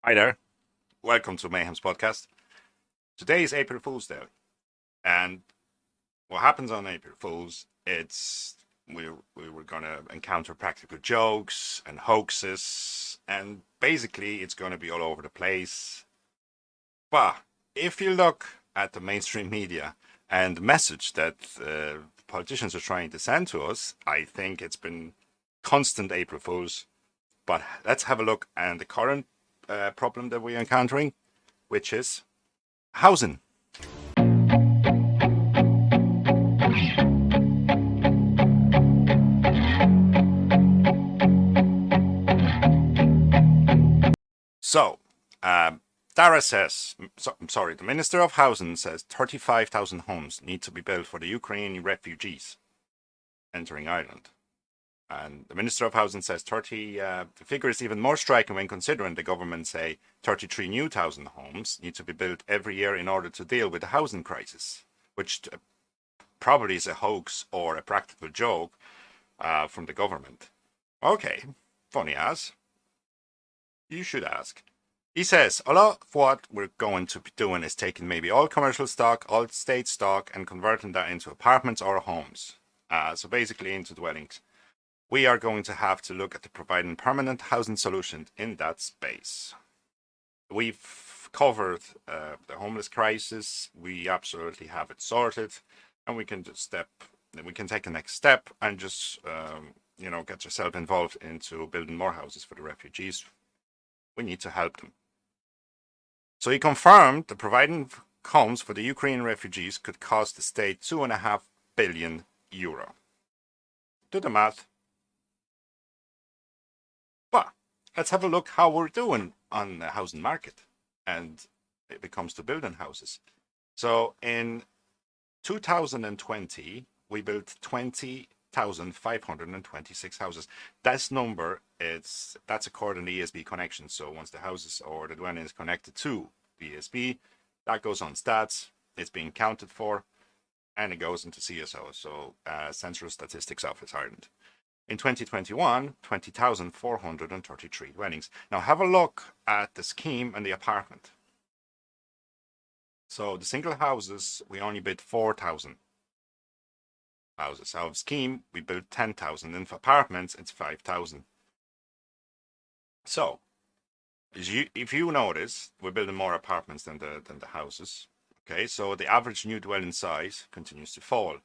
Hi there. Welcome to Mayhem's podcast. Today is April Fool's Day. And what happens on April Fool's, we were going to encounter practical jokes and hoaxes. And basically, it's going to be all over the place. But if you look at the mainstream media and the message that politicians are trying to send to us, I think it's been constant April Fool's. But let's have a look at the current problem that we're encountering, which is housing. So, Dara says, I'm sorry, the Minister of Housing says 35,000 homes need to be built for the Ukrainian refugees entering Ireland. And the Minister of Housing says the figure is even more striking when considering the government say 33 new thousand homes need to be built every year in order to deal with the housing crisis, which probably is a hoax or a practical joke from the government. Okay, funny as. You should ask. He says a lot of what we're going to be doing is taking maybe all commercial stock, all state stock, and converting that into apartments or homes. So basically into dwellings. We are going to have to look at the providing permanent housing solution in that space. We've covered the homeless crisis. We absolutely have it sorted, and we can take the next step and just get yourself involved into building more houses for the refugees. We need to help them. So he confirmed the providing homes for the Ukrainian refugees could cost the state €2.5 billion. Do the math. But let's have a look how we're doing on the housing market and it comes to building houses. So in 2020, we built 20,526 houses. That's according to ESB connection. So once the houses or the dwelling is connected to the ESB, that goes on stats. It's being counted for, and it goes into CSO, so Central Statistics Office Ireland. In 2021, 20,433 dwellings. Now have a look at the scheme and the apartment. So the single houses, we only built 4,000 houses. Out of scheme, we built 10,000. And for apartments, it's 5,000. So, if you notice, we're building more apartments than the houses. Okay, so the average new dwelling size continues to fall.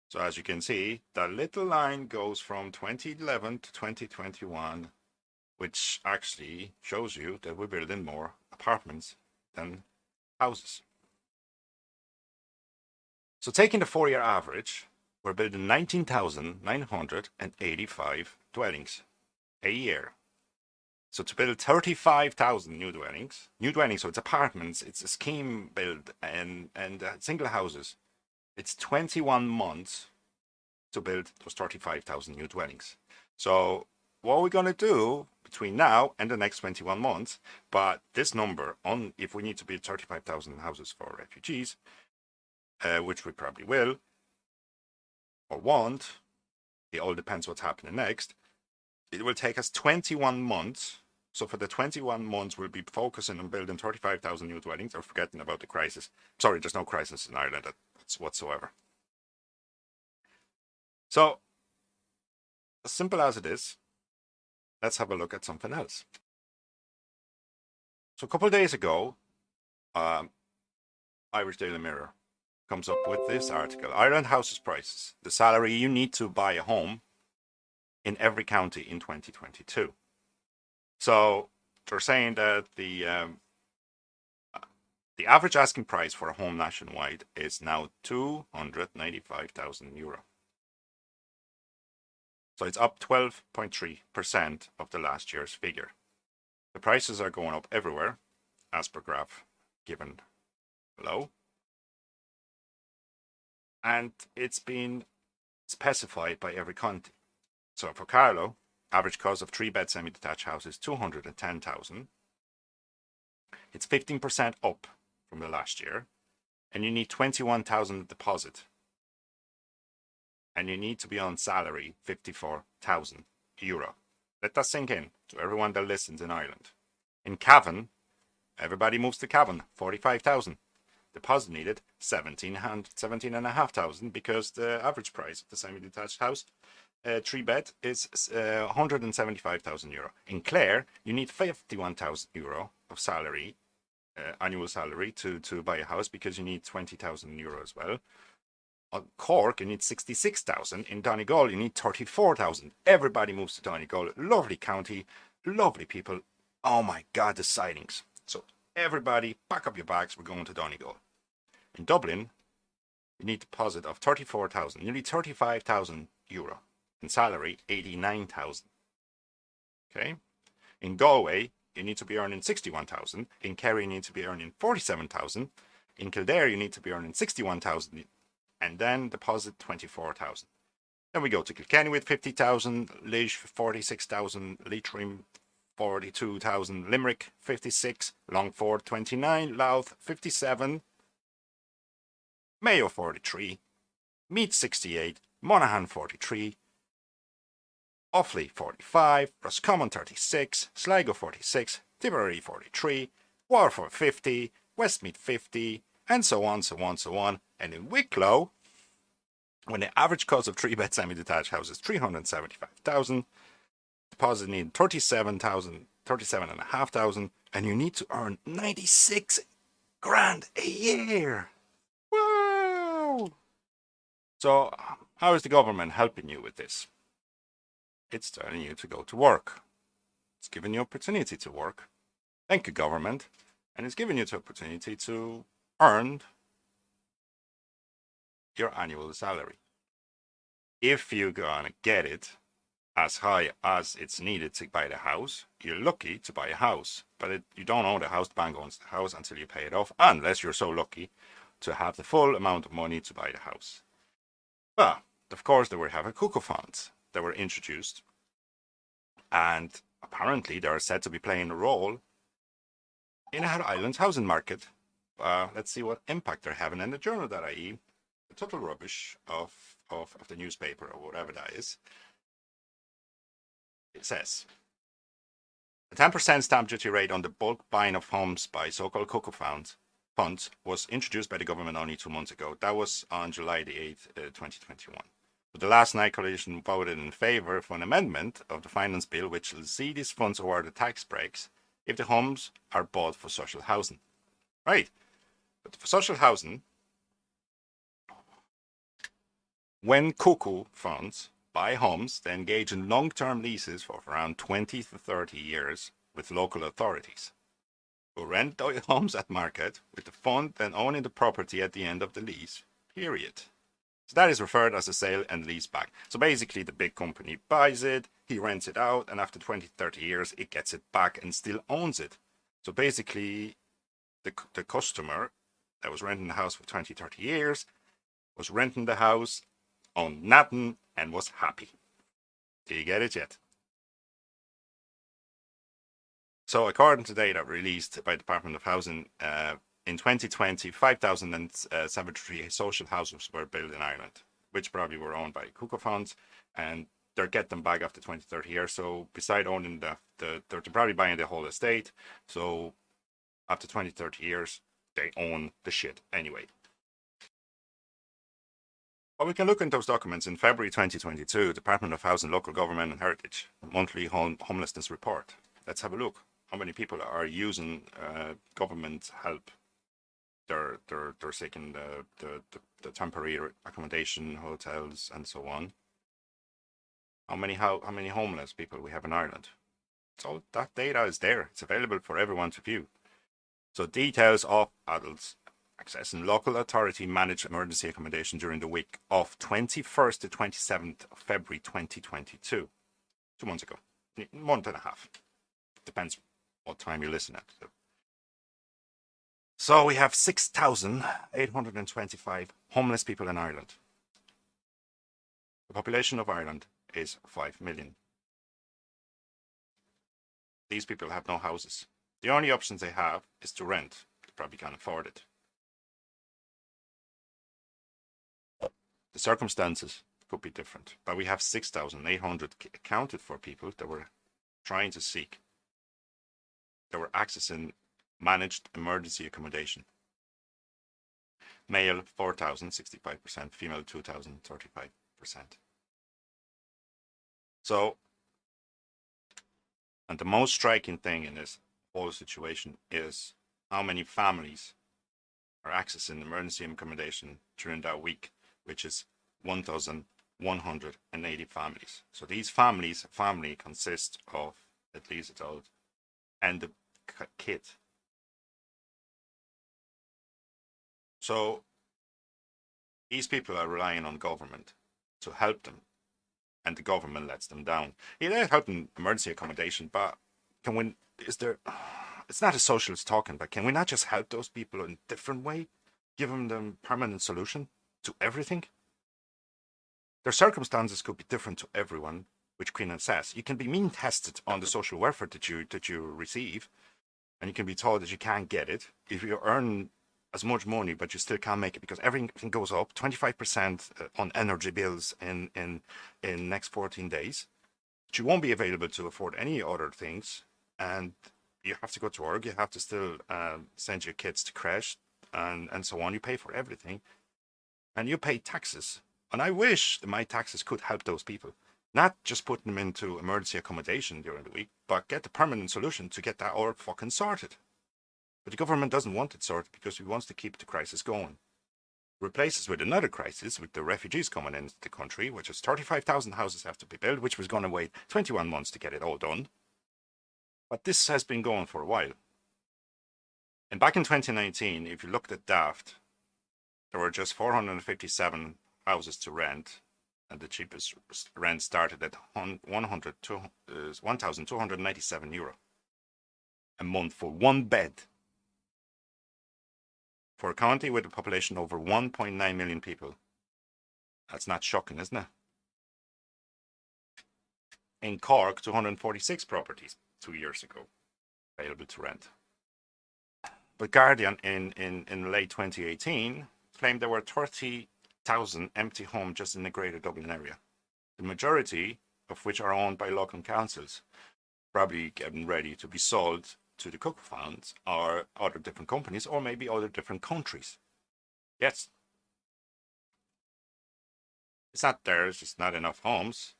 So as you can see, that little line goes from 2011 to 2021, which actually shows you that we're building more apartments than houses. So taking the 4-year average, we're building 19,985 dwellings a year. So to build 35,000 new dwellings, so it's apartments, it's a scheme build and single houses. It's 21 months to build those 35,000 new dwellings. So what we're going to do between now and the next 21 months, but this number, if we need to build 35,000 houses for refugees, which we probably will or won't, it all depends what's happening next, it will take us 21 months. So for the 21 months, we'll be focusing on building 35,000 new dwellings or forgetting about the crisis. Sorry, there's no crisis in Ireland that's whatsoever. So, as simple as it is, let's have a look at something else. So a couple of days ago, Irish Daily Mirror comes up with this article: Ireland houses prices, the salary you need to buy a home in every county in 2022. So they're saying that the average asking price for a home nationwide is now €295,000. So it's up 12.3% of the last year's figure. The prices are going up everywhere, as per graph given below. And it's been specified by every county. So for Carlow, average cost of 3-bed semi-detached house is 210,000. It's 15% up from the last year, and you need 21,000 deposit, and you need to be on salary €54,000. Let that sink in to everyone that listens in Ireland. In Cavan, everybody moves to Cavan, 45,000. Deposit needed, 17,500 because the average price of the semi-detached house, 3-bed, is 175,000 euro. In Clare, you need 51,000 euro of salary, annual salary to buy a house because you need 20,000 euro as well. On Cork, you need 66,000. In Donegal, you need 34,000. Everybody moves to Donegal. Lovely county, lovely people. Oh my God, the sightings. So everybody, pack up your bags. We're going to Donegal. In Dublin, you need a deposit of 34,000, nearly 35,000 euro. In salary, 89,000. Okay. In Galway, you need to be earning 61,000. In Kerry, you need to be earning 47,000. In Kildare, you need to be earning 61,000. And then deposit 24,000. Then we go to Kilkenny with 50,000, Laois 46,000, Leitrim 42,000, Limerick 56, Longford 29, Louth 57, Mayo 43, Meath 68, Monaghan 43, Offaly 45, Roscommon 36, Sligo 46, Tipperary 43, Waterford 50, Westmeath 50, and so on, so on, so on. And in Wicklow, when the average cost of 3-bed semi-detached house is 375,000, deposit need 37,500, and you need to earn 96 grand a year. Wow! So, how is the government helping you with this? It's telling you to go to work. It's giving you opportunity to work. Thank you, government. And it's giving you the opportunity to earn your annual salary. If you're gonna get it as high as it's needed to buy the house, you're lucky to buy a house. But you don't own the house, the bank owns the house until you pay it off, unless you're so lucky to have the full amount of money to buy the house. But, of course, there were cuckoo funds that were introduced, and apparently they are said to be playing a role in Ireland's housing market. Let's see what impact they're having. In the journal.ie, the total rubbish of the newspaper or whatever that is, it says a 10% stamp duty rate on the bulk buying of homes by so-called cocoa funds was introduced by the government only 2 months ago. That was on July the 8th, 2021. But the last night coalition voted in favour of an amendment of the finance bill which will see these funds awarded tax breaks if the homes are bought for social housing. Right. But for social housing, when cuckoo funds buy homes, they engage in long-term leases for around 20 to 30 years with local authorities, who rent the homes at market, with the fund then owning the property at the end of the lease period. So that is referred as a sale and lease back. So basically the big company buys it, he rents it out, and after 20, 30 years, it gets it back and still owns it. So basically the customer that was renting the house for 20, 30 years was renting the house, owned nothing, and was happy. Do you get it yet? So according to data released by the Department of Housing, in 2020, 5,073 social houses were built in Ireland, which probably were owned by cuckoo funds, and they're getting them back after 20, 30 years. So beside owning they're probably buying the whole estate. So after 20, 30 years, they own the shit anyway. Well, we can look into those documents. In February 2022, Department of Housing, Local Government and Heritage, monthly homelessness report. Let's have a look. How many people are using government help? They're seeking the temporary accommodation, hotels, and so on. How many homeless people we have in Ireland? So that data is there. It's available for everyone to view. So details of adults accessing local authority managed emergency accommodation during the week of 21st to 27th of February 2022. 2 months ago. A month and a half. Depends what time you listen at. So we have 6,825 homeless people in Ireland. The population of Ireland is 5 million. These people have no houses. The only options they have is to rent. They probably can't afford it. The circumstances could be different, but we have 6,800 accounted for people that were trying to seek they were accessing managed emergency accommodation. Male 4,000, 65%, female 2,000, 35%. So, and the most striking thing in this whole situation is how many families are accessing emergency accommodation during that week, which is 1,180 families. So these families, family consists of at least adult and the kid. So these people are relying on government to help them, and the government lets them down. They're helping emergency accommodation, but can we? Is there? It's not a socialist talking, but can we not just help those people in a different way? Give them permanent solution to everything? Their circumstances could be different to everyone, which Queenan says. You can be mean tested on the social welfare that you receive, and you can be told that you can't get it if you earn as much money, but you still can't make it because everything goes up 25% on energy bills in next 14 days. But you won't be available to afford any other things, and you have to go to work. You have to still send your kids to crash and so on. You pay for everything, and you pay taxes. And I wish that my taxes could help those people, not just put them into emergency accommodation during the week, but get the permanent solution to get that all fucking sorted. But the government doesn't want it sorted because it wants to keep the crisis going. Replace us with another crisis with the refugees coming into the country, which is 35,000 houses have to be built, which was going to wait 21 months to get it all done. But this has been going for a while. And back in 2019, if you looked at Daft, there were just 457 houses to rent, and the cheapest rent started at €1,297 a month for one bed. For a county with a population over 1.9 million people, that's not shocking, isn't it? In Cork, 246 properties 2 years ago available to rent. But Guardian in late 2018 claimed there were 30,000 empty homes just in the Greater Dublin area, the majority of which are owned by local councils, probably getting ready to be sold to the Cook Funds or other different companies or maybe other different countries. Yes. It's not there's just not enough homes.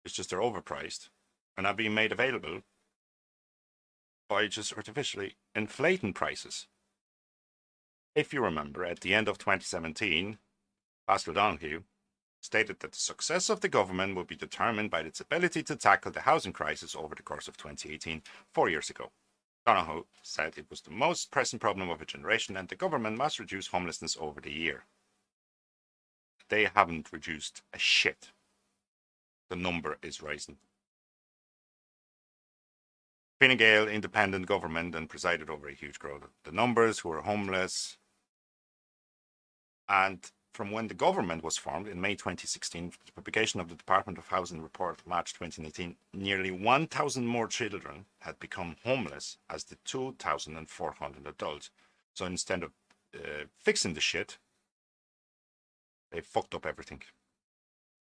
It's just they're overpriced and not being made available by just artificially inflating prices. If you remember, at the end of 2017, Paschal Donohoe stated that the success of the government would be determined by its ability to tackle the housing crisis over the course of 2018, 4 years ago. Donohoe said it was the most pressing problem of a generation and the government must reduce homelessness over the year. They haven't reduced a shit. The number is rising. Fine Gael, independent government, and presided over a huge growth of the numbers who are homeless. And from when the government was formed in May 2016, the publication of the Department of Housing report, March 2018, nearly 1,000 more children had become homeless as the 2,400 adults. So instead of fixing the shit, they fucked up everything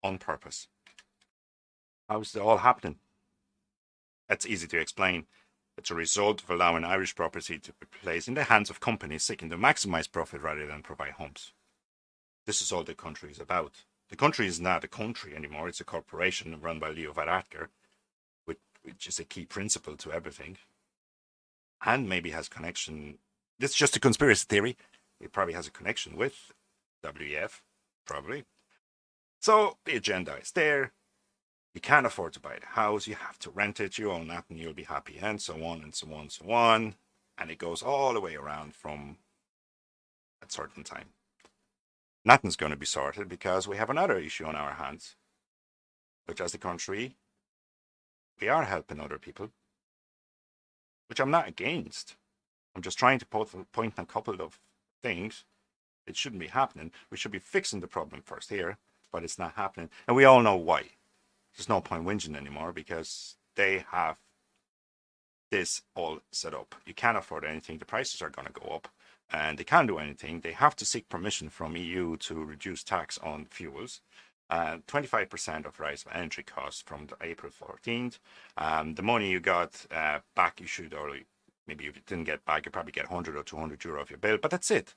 on purpose. How is it all happening? That's easy to explain. It's a result of allowing Irish property to be placed in the hands of companies seeking to maximize profit rather than provide homes. This is all the country is about. The country is not a country anymore. It's a corporation run by Leo Varadkar, which is a key principle to everything. And maybe has connection. This is just a conspiracy theory. It probably has a connection with WEF, probably. So the agenda is there. You can't afford to buy the house. You have to rent it. You own that and you'll be happy. And so on and so on and so on. And it goes all the way around from a certain time. Nothing's going to be sorted because we have another issue on our hands, which as a country, we are helping other people, which I'm not against. I'm just trying to point a couple of things. It shouldn't be happening. We should be fixing the problem first here, but it's not happening. And we all know why. There's no point whinging anymore because they have this all set up. You can't afford anything. The prices are going to go up. And they can't do anything. They have to seek permission from EU to reduce tax on fuels. 25% of rise of energy costs from the April 14th. The money you got back, you should already Maybe if you didn't get back, you probably get 100 or 200 euro of your bill, but that's it.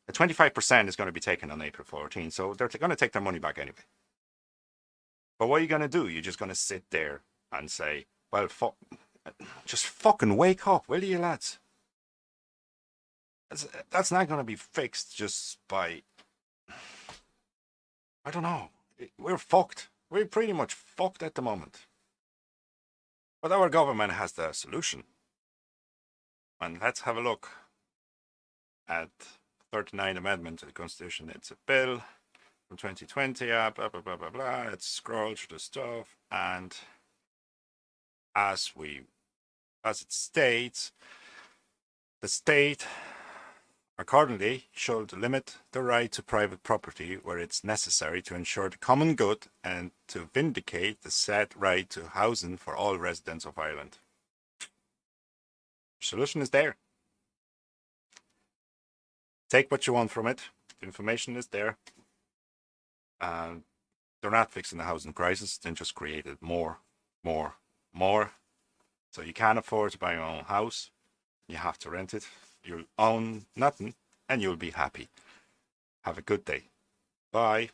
The 25% is going to be taken on April 14, so they're going to take their money back anyway. But what are you going to do? You're just going to sit there and say, well, just fucking wake up, will you, lads? That's not going to be fixed just by, I don't know. We're fucked. We're pretty much fucked at the moment. But our government has the solution. And let's have a look at 39 Amendment to the Constitution. It's a bill from 2020, blah, blah, blah, blah, blah. Let's scroll through the stuff. And as it states, the state accordingly should limit the right to private property where it's necessary to ensure the common good and to vindicate the said right to housing for all residents of Ireland. The solution is there. Take what you want from it. The information is there. They're not fixing the housing crisis. They just created more. So you can't afford to buy your own house. You have to rent it. You'll own nothing and you'll be happy. Have a good day. Bye.